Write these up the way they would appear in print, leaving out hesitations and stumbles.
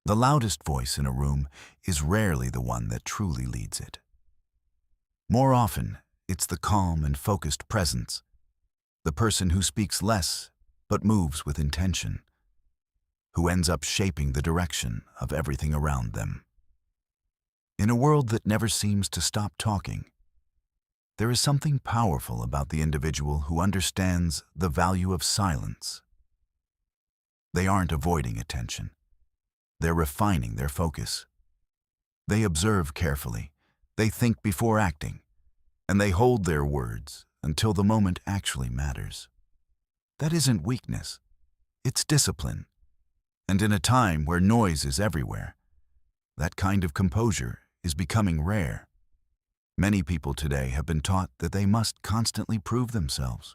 The loudest voice in a room is rarely the one that truly leads it. More often, it's the calm and focused presence, the person who speaks less but moves with intention, who ends up shaping the direction of everything around them. In a world that never seems to stop talking, there is something powerful about the individual who understands the value of silence. They aren't avoiding attention. They're refining their focus. They observe carefully, they think before acting, and they hold their words until the moment actually matters. That isn't weakness, it's discipline. And in a time where noise is everywhere, that kind of composure is becoming rare. Many people today have been taught that they must constantly prove themselves.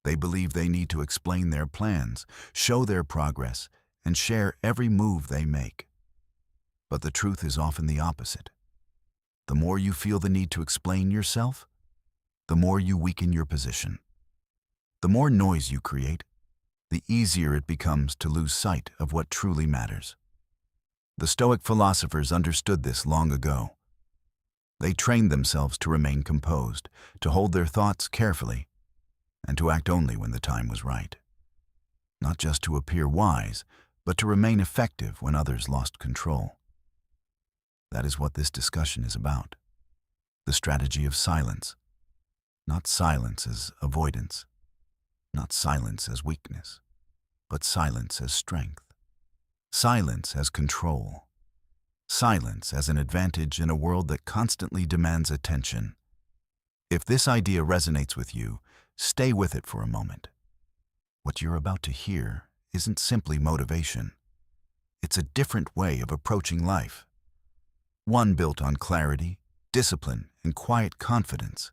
They believe they need to explain their plans, show their progress, and share every move they make. But the truth is often the opposite. The more you feel the need to explain yourself, the more you weaken your position. The more noise you create, the easier it becomes to lose sight of what truly matters. The Stoic philosophers understood this long ago. They trained themselves to remain composed, to hold their thoughts carefully, and to act only when the time was right. Not just to appear wise, but to remain effective when others lost control. That is what this discussion is about. The strategy of silence. Not silence as avoidance, not silence as weakness, but silence as strength. Silence as control. Silence as an advantage in a world that constantly demands attention. If this idea resonates with you, stay with it for a moment. What you're about to hear isn't simply motivation. It's a different way of approaching life. One built on clarity, discipline, and quiet confidence,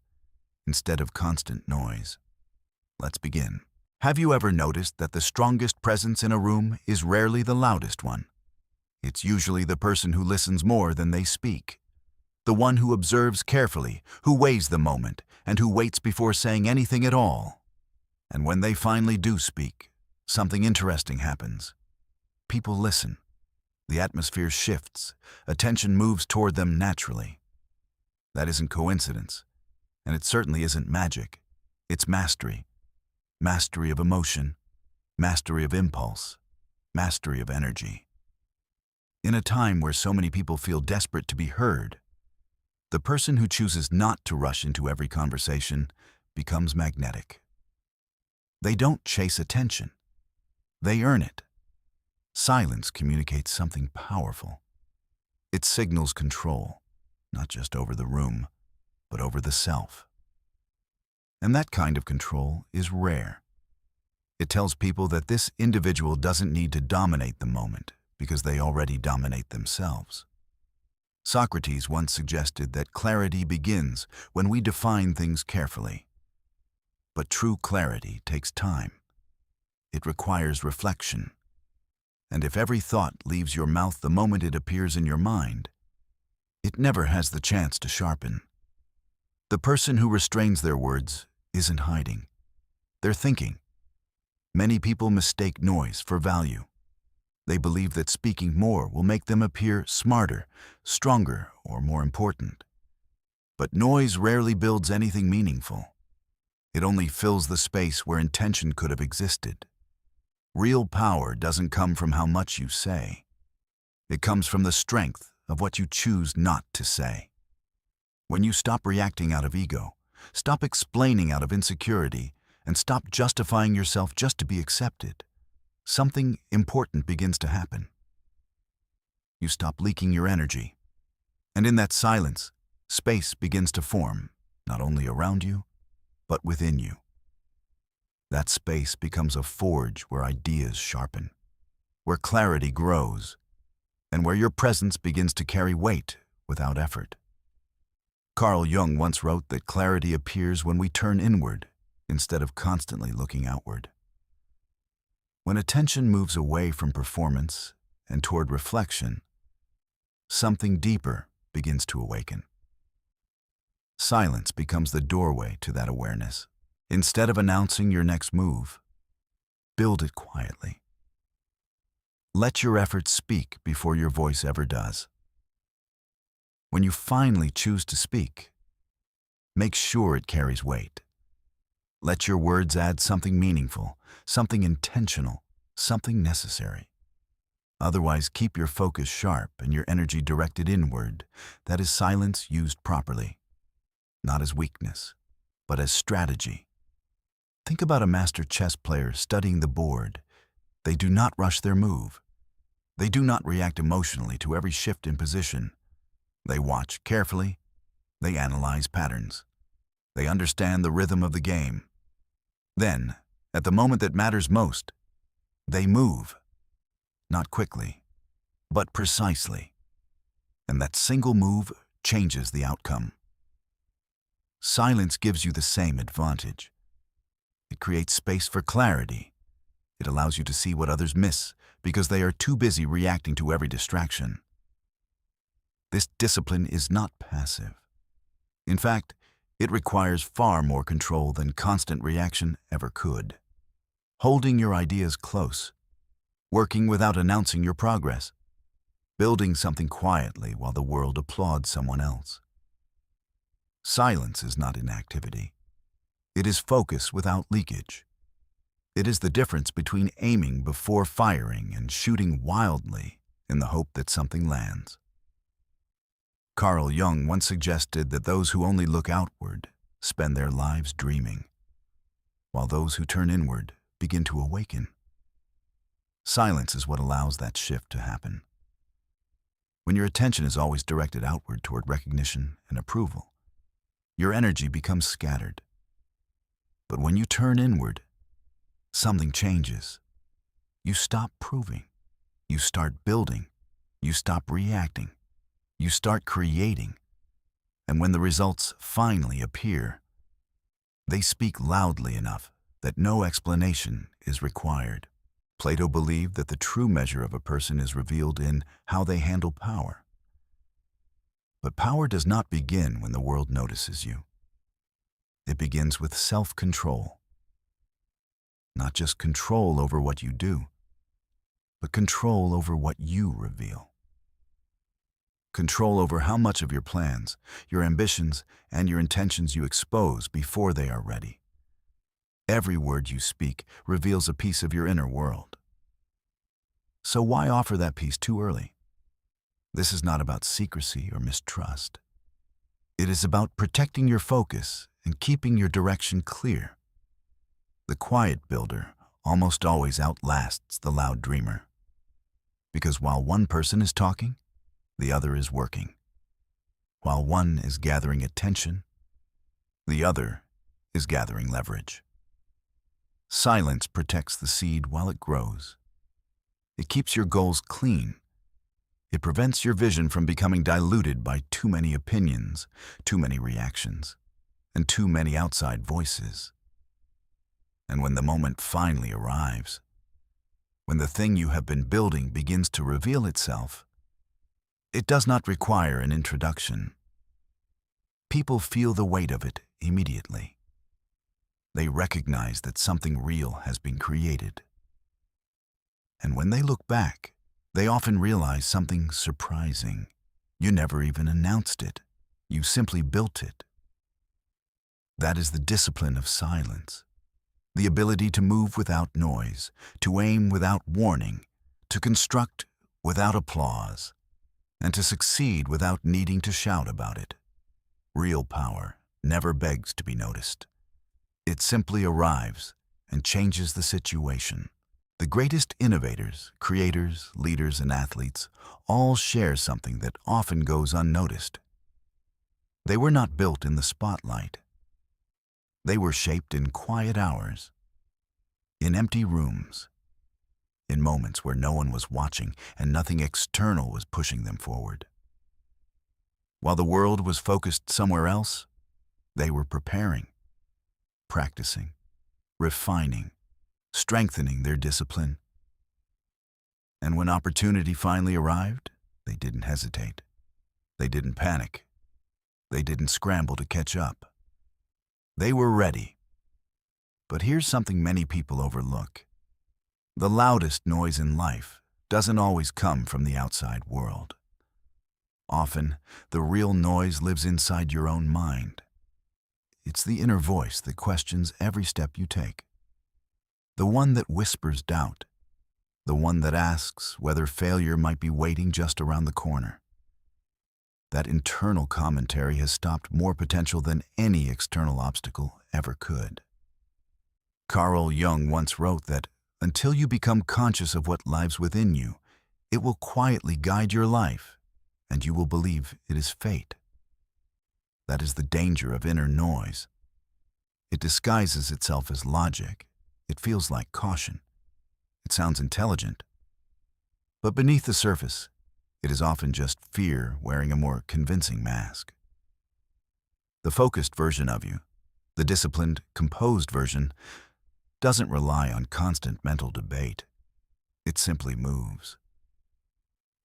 instead of constant noise. Let's begin. Have you ever noticed that the strongest presence in a room is rarely the loudest one? It's usually the person who listens more than they speak. The one who observes carefully, who weighs the moment, and who waits before saying anything at all. And when they finally do speak, something interesting happens. People listen. The atmosphere shifts. Attention moves toward them naturally. That isn't coincidence, and it certainly isn't magic. It's mastery. Mastery of emotion, mastery of impulse, mastery of energy. In a time where so many people feel desperate to be heard, the person who chooses not to rush into every conversation becomes magnetic. They don't chase attention. They earn it. Silence communicates something powerful. It signals control, not just over the room, but over the self. And that kind of control is rare. It tells people that this individual doesn't need to dominate the moment because they already dominate themselves. Socrates once suggested that clarity begins when we define things carefully. But true clarity takes time. It requires reflection. And if every thought leaves your mouth the moment it appears in your mind, it never has the chance to sharpen. The person who restrains their words isn't hiding. They're thinking. Many people mistake noise for value. They believe that speaking more will make them appear smarter, stronger, or more important. But noise rarely builds anything meaningful. It only fills the space where intention could have existed. Real power doesn't come from how much you say. It comes from the strength of what you choose not to say. When you stop reacting out of ego, stop explaining out of insecurity, and stop justifying yourself just to be accepted, something important begins to happen. You stop leaking your energy. And in that silence, space begins to form, not only around you, but within you. That space becomes a forge where ideas sharpen, where clarity grows, and where your presence begins to carry weight without effort. Carl Jung once wrote that clarity appears when we turn inward instead of constantly looking outward. When attention moves away from performance and toward reflection, something deeper begins to awaken. Silence becomes the doorway to that awareness. Instead of announcing your next move, build it quietly. Let your efforts speak before your voice ever does. When you finally choose to speak, make sure it carries weight. Let your words add something meaningful, something intentional, something necessary. Otherwise, keep your focus sharp and your energy directed inward. That is silence used properly, not as weakness, but as strategy. Think about a master chess player studying the board. They do not rush their move. They do not react emotionally to every shift in position. They watch carefully. They analyze patterns. They understand the rhythm of the game. Then, at the moment that matters most, they move. Not quickly, but precisely. And that single move changes the outcome. Silence gives you the same advantage. It creates space for clarity. It allows you to see what others miss because they are too busy reacting to every distraction. This discipline is not passive. In fact, it requires far more control than constant reaction ever could. Holding your ideas close, working without announcing your progress, building something quietly while the world applauds someone else. Silence is not inactivity. It is focus without leakage. It is the difference between aiming before firing and shooting wildly in the hope that something lands. Carl Jung once suggested that those who only look outward spend their lives dreaming, while those who turn inward begin to awaken. Silence is what allows that shift to happen. When your attention is always directed outward toward recognition and approval, your energy becomes scattered. But when you turn inward, something changes. You stop proving. You start building. You stop reacting. You start creating. And when the results finally appear, they speak loudly enough that no explanation is required. Plato believed that the true measure of a person is revealed in how they handle power. But power does not begin when the world notices you. It begins with self-control. Not just control over what you do, but control over what you reveal. Control over how much of your plans, your ambitions, and your intentions you expose before they are ready. Every word you speak reveals a piece of your inner world. So why offer that piece too early? This is not about secrecy or mistrust. It is about protecting your focus and keeping your direction clear. The quiet builder almost always outlasts the loud dreamer. Because while one person is talking, the other is working. While one is gathering attention, the other is gathering leverage. Silence protects the seed while it grows. It keeps your goals clean. It prevents your vision from becoming diluted by too many opinions, too many reactions, and too many outside voices. And when the moment finally arrives, when the thing you have been building begins to reveal itself, it does not require an introduction. People feel the weight of it immediately. They recognize that something real has been created. And when they look back, they often realize something surprising. You never even announced it. You simply built it. That is the discipline of silence. The ability to move without noise, to aim without warning, to construct without applause, and to succeed without needing to shout about it. Real power never begs to be noticed. It simply arrives and changes the situation. The greatest innovators, creators, leaders, and athletes all share something that often goes unnoticed. They were not built in the spotlight. They were shaped in quiet hours, in empty rooms, in moments where no one was watching and nothing external was pushing them forward. While the world was focused somewhere else, they were preparing, practicing, refining, strengthening their discipline. And when opportunity finally arrived, they didn't hesitate. They didn't panic. They didn't scramble to catch up. They were ready. But here's something many people overlook. The loudest noise in life doesn't always come from the outside world. Often, the real noise lives inside your own mind. It's the inner voice that questions every step you take. The one that whispers doubt. The one that asks whether failure might be waiting just around the corner. That internal commentary has stopped more potential than any external obstacle ever could. Carl Jung once wrote that until you become conscious of what lives within you, it will quietly guide your life, and you will believe it is fate. That is the danger of inner noise. It disguises itself as logic. It feels like caution. It sounds intelligent. But beneath the surface, it is often just fear wearing a more convincing mask. The focused version of you, the disciplined, composed version, doesn't rely on constant mental debate. It simply moves.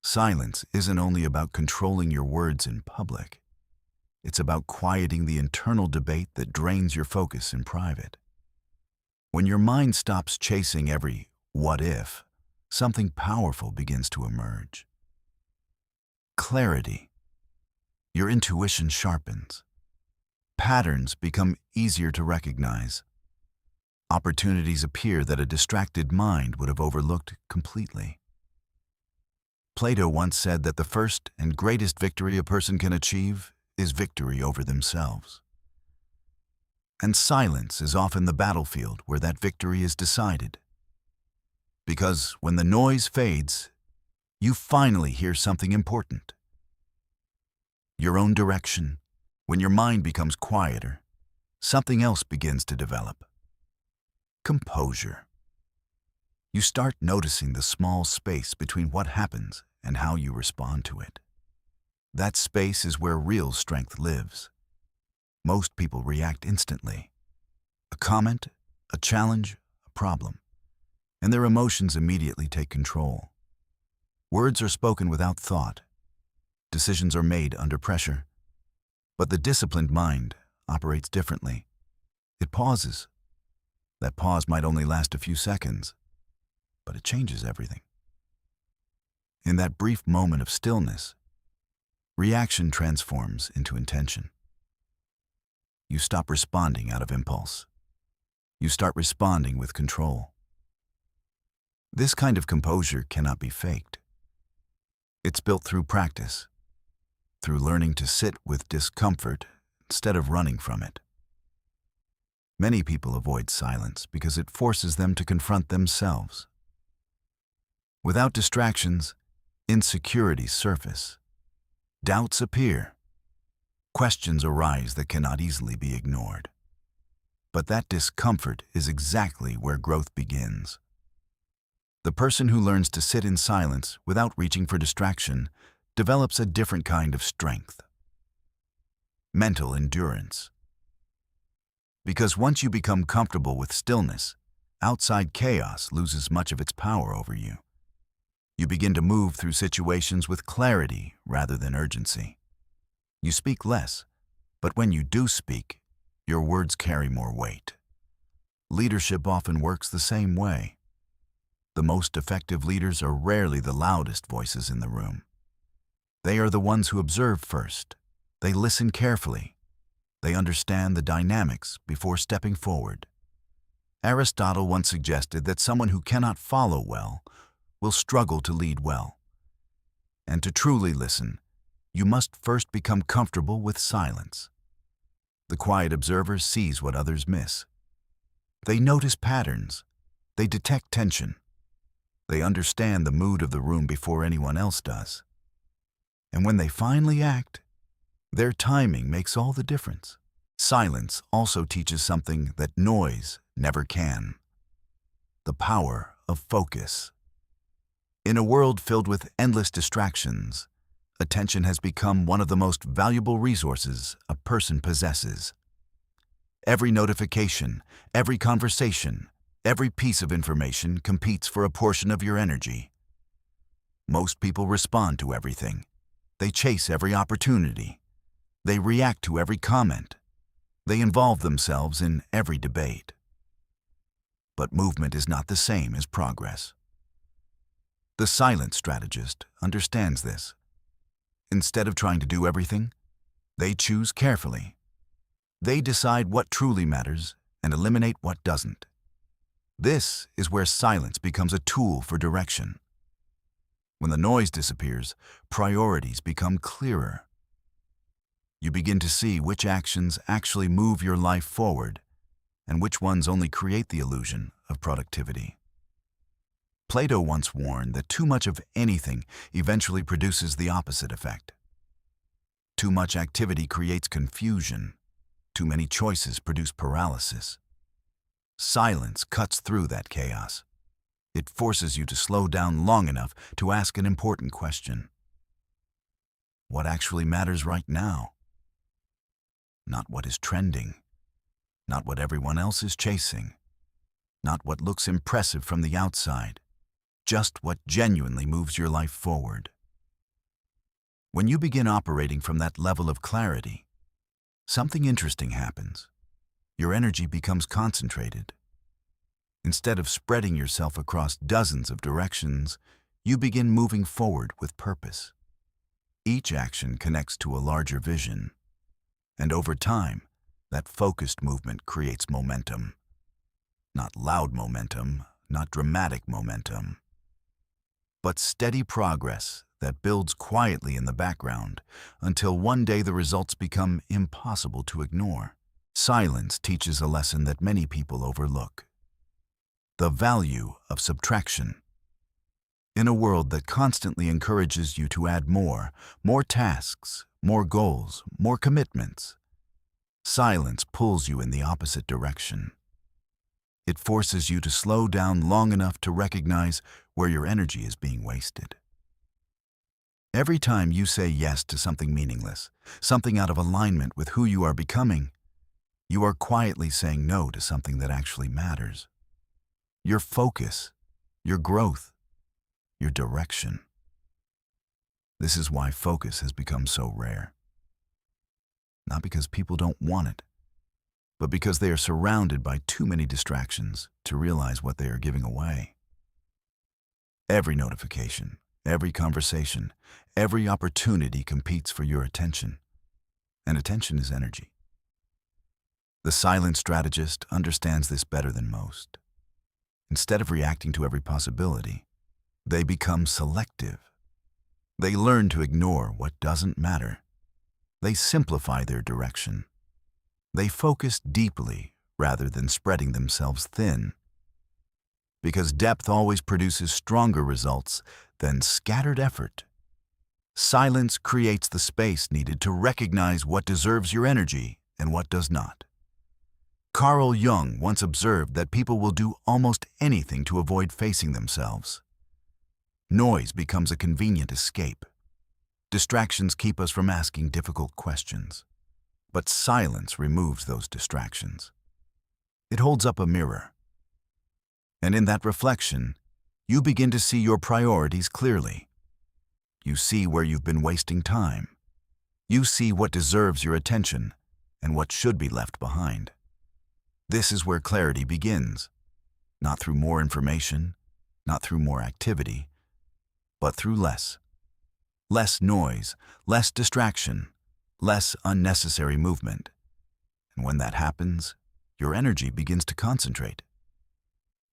Silence isn't only about controlling your words in public. It's about quieting the internal debate that drains your focus in private. When your mind stops chasing every what if, something powerful begins to emerge. Clarity. Your intuition sharpens. Patterns become easier to recognize. Opportunities appear that a distracted mind would have overlooked completely. Plato once said that the first and greatest victory a person can achieve is victory over themselves. And silence is often the battlefield where that victory is decided. Because when the noise fades, you finally hear something important. Your own direction. When your mind becomes quieter, something else begins to develop. Composure. You start noticing the small space between what happens and how you respond to it. That space is where real strength lives. Most people react instantly. A comment, a challenge, a problem. And their emotions immediately take control. Words are spoken without thought. Decisions are made under pressure. But the disciplined mind operates differently. It pauses. That pause might only last a few seconds, but it changes everything. In that brief moment of stillness, reaction transforms into intention. You stop responding out of impulse. You start responding with control. This kind of composure cannot be faked. It's built through practice, through learning to sit with discomfort instead of running from it. Many people avoid silence because it forces them to confront themselves. Without distractions, insecurities surface. Doubts appear. Questions arise that cannot easily be ignored. But that discomfort is exactly where growth begins. The person who learns to sit in silence without reaching for distraction develops a different kind of strength. Mental endurance. Because once you become comfortable with stillness, outside chaos loses much of its power over you. You begin to move through situations with clarity rather than urgency. You speak less, but when you do speak, your words carry more weight. Leadership often works the same way. The most effective leaders are rarely the loudest voices in the room. They are the ones who observe first. They listen carefully. They understand the dynamics before stepping forward. Aristotle once suggested that someone who cannot follow well will struggle to lead well. And to truly listen, you must first become comfortable with silence. The quiet observer sees what others miss. They notice patterns. They detect tension. They understand the mood of the room before anyone else does. And when they finally act, their timing makes all the difference. Silence also teaches something that noise never can: the power of focus. In a world filled with endless distractions, attention has become one of the most valuable resources a person possesses. Every notification, every conversation, every piece of information competes for a portion of your energy. Most people respond to everything. They chase every opportunity. They react to every comment. They involve themselves in every debate. But movement is not the same as progress. The silent strategist understands this. Instead of trying to do everything, they choose carefully. They decide what truly matters and eliminate what doesn't. This is where silence becomes a tool for direction. When the noise disappears, priorities become clearer. You begin to see which actions actually move your life forward and which ones only create the illusion of productivity. Plato once warned that too much of anything eventually produces the opposite effect. Too much activity creates confusion. Too many choices produce paralysis. Silence cuts through that chaos. It forces you to slow down long enough to ask an important question. What actually matters right now? Not what is trending. Not what everyone else is chasing. Not what looks impressive from the outside. Just what genuinely moves your life forward. When you begin operating from that level of clarity, something interesting happens. Your energy becomes concentrated. Instead of spreading yourself across dozens of directions, you begin moving forward with purpose. Each action connects to a larger vision, and over time, that focused movement creates momentum. Not loud momentum, not dramatic momentum, but steady progress that builds quietly in the background until one day the results become impossible to ignore. Silence teaches a lesson that many people overlook: the value of subtraction. In a world that constantly encourages you to add more tasks, more goals, more commitments, silence pulls you in the opposite direction. It forces you to slow down long enough to recognize where your energy is being wasted. Every time you say yes to something meaningless, something out of alignment with who you are becoming, you are quietly saying no to something that actually matters. Your focus, your growth, your direction. This is why focus has become so rare. Not because people don't want it, but because they are surrounded by too many distractions to realize what they are giving away. Every notification, every conversation, every opportunity competes for your attention, and attention is energy. The silent strategist understands this better than most. Instead of reacting to every possibility, they become selective. They learn to ignore what doesn't matter. They simplify their direction. They focus deeply rather than spreading themselves thin. Because depth always produces stronger results than scattered effort. Silence creates the space needed to recognize what deserves your energy and what does not. Carl Jung once observed that people will do almost anything to avoid facing themselves. Noise becomes a convenient escape. Distractions keep us from asking difficult questions. But silence removes those distractions. It holds up a mirror. And in that reflection, you begin to see your priorities clearly. You see where you've been wasting time. You see what deserves your attention and what should be left behind. This is where clarity begins, not through more information, not through more activity, but through less. Less noise, less distraction, less unnecessary movement. And when that happens, your energy begins to concentrate.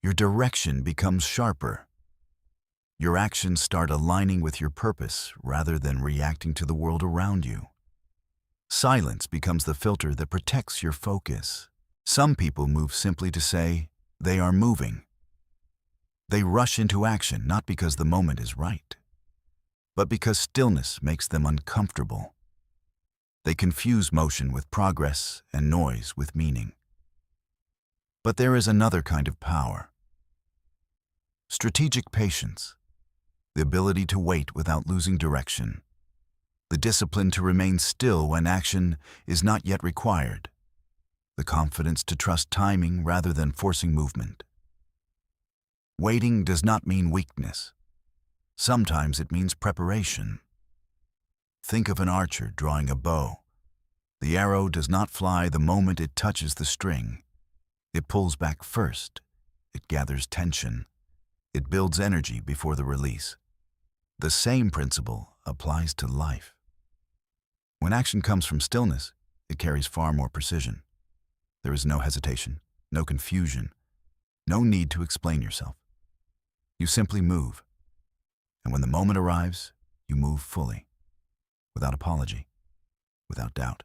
Your direction becomes sharper. Your actions start aligning with your purpose rather than reacting to the world around you. Silence becomes the filter that protects your focus. Some people move simply to say they are moving. They rush into action not because the moment is right, but because stillness makes them uncomfortable. They confuse motion with progress and noise with meaning. But there is another kind of power. Strategic patience, the ability to wait without losing direction, the discipline to remain still when action is not yet required, the confidence to trust timing rather than forcing movement. Waiting does not mean weakness. Sometimes it means preparation. Think of an archer drawing a bow. The arrow does not fly the moment it touches the string. It pulls back first. It gathers tension. It builds energy before the release. The same principle applies to life. When action comes from stillness, it carries far more precision. There is no hesitation, no confusion, no need to explain yourself. You simply move. And when the moment arrives, you move fully, without apology, without doubt,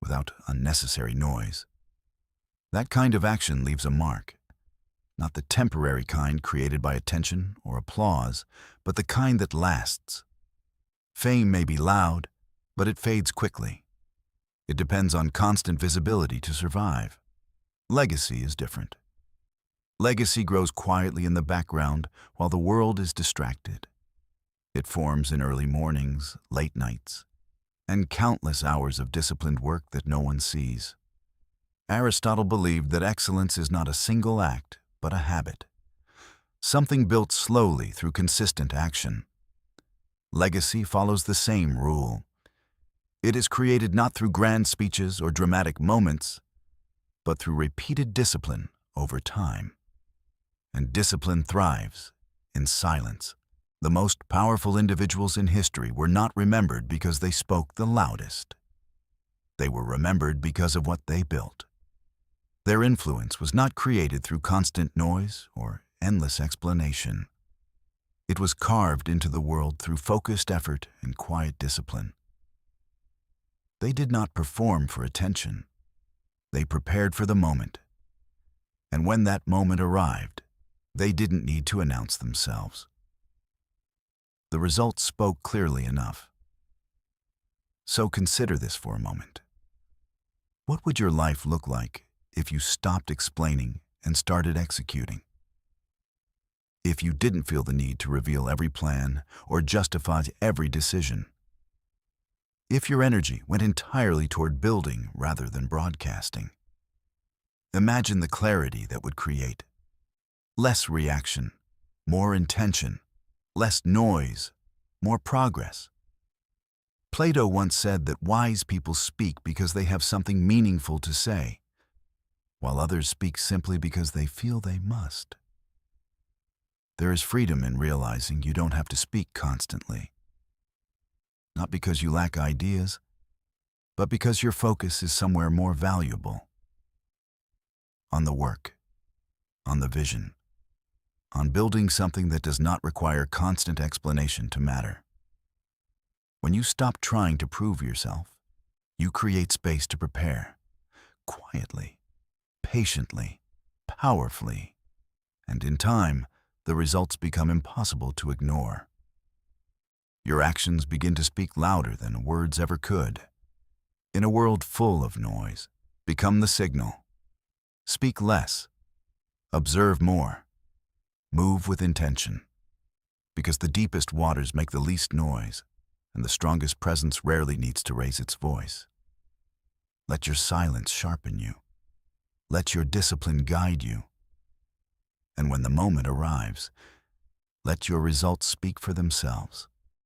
without unnecessary noise. That kind of action leaves a mark, not the temporary kind created by attention or applause, but the kind that lasts. Fame may be loud, but it fades quickly. It depends on constant visibility to survive. Legacy is different. Legacy grows quietly in the background while the world is distracted. It forms in early mornings, late nights, and countless hours of disciplined work that no one sees. Aristotle believed that excellence is not a single act, but a habit, something built slowly through consistent action. Legacy follows the same rule. It is created not through grand speeches or dramatic moments, but through repeated discipline over time. And discipline thrives in silence. The most powerful individuals in history were not remembered because they spoke the loudest. They were remembered because of what they built. Their influence was not created through constant noise or endless explanation. It was carved into the world through focused effort and quiet discipline. They did not perform for attention. They prepared for the moment. And when that moment arrived, they didn't need to announce themselves. The results spoke clearly enough. So consider this for a moment. What would your life look like if you stopped explaining and started executing? If you didn't feel the need to reveal every plan or justify every decision? If your energy went entirely toward building rather than broadcasting? Imagine the clarity that would create. Less reaction, more intention, less noise, more progress. Plato once said that wise people speak because they have something meaningful to say, while others speak simply because they feel they must. There is freedom in realizing you don't have to speak constantly. Not because you lack ideas, but because your focus is somewhere more valuable. On the work, on the vision, on building something that does not require constant explanation to matter. When you stop trying to prove yourself, you create space to prepare, quietly, patiently, powerfully, and in time, the results become impossible to ignore. Your actions begin to speak louder than words ever could. In a world full of noise, become the signal. Speak less. Observe more. Move with intention. Because the deepest waters make the least noise, and the strongest presence rarely needs to raise its voice. Let your silence sharpen you. Let your discipline guide you. And when the moment arrives, let your results speak for themselves.